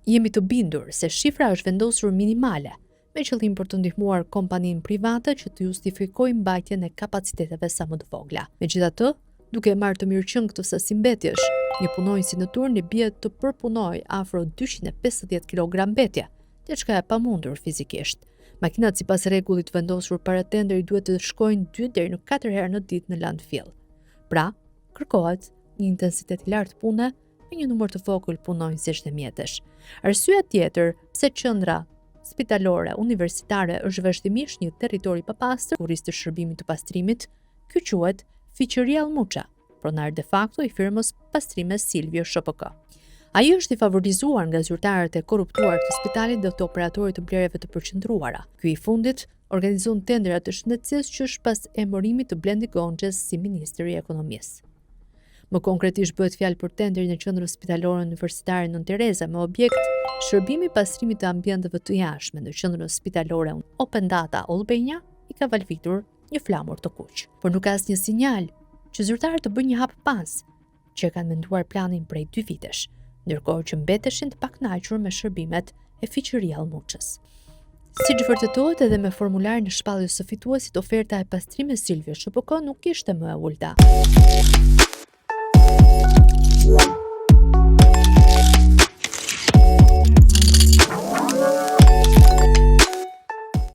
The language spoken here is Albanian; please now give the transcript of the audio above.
Jemi të bindur se shifra është vendosur minimale, me qëllim për të ndihmuar kompaninë private që të justifikojnë mbajtjen e kapaciteteve sa më të vogla. Megjithatë, duke marrë të mirëqen këtë sasi mbetjesh, një punonjësi në turn i bie të përpunojë afro 250 kg mbetje, diçka e pamundur fizikisht. Makinat sipas rregullit vendosur para tenderi duhet të shkojnë 2 deri në 4 herë në ditë në landfill. Pra, kërkohet një intensitet i lartë pune me një numër të vogël punonjësish dhe mjetesh. Arsyeja tjetër pse qendra spitalore universitare është vazhdimisht një territor i papastër, kurrizë të shërbimit të pastrimit, ky quhet Fiqëria Almuça, pronar de facto i firmës pastrime Silvio SHPK. Ai është i favorizuar nga zyrtarët e korruptuar të spitalit dhe të operatorët të blerjeve të përqendruara. Ky i fundit organizon tendera të shëndetësisë që pas emërimit të Blendi Gonxhes si ministri i ekonomisë. Më konkretisht bëhet fjalë për tenderin e qendrës spitalore universitare Nën Tereza me objekt shërbimi pastrimit të ambienteve të jashtme në qendrën spitalore Open Data Olbenja i ka valvitur një flamur të kuq. Por nuk ka asnjë sinjal që zyrtarët të bëjnë një hap pas, që kanë menduar planin prej 2 vitesh, ndërkohë që mbeteshin të pakënaqur me shërbimet e Fiqëria Almuçës. Siç vërtetohet edhe me formularin e shpalljes së fituesit, oferta e pastrimit Silvio SHPK nuk ishte më e ulta.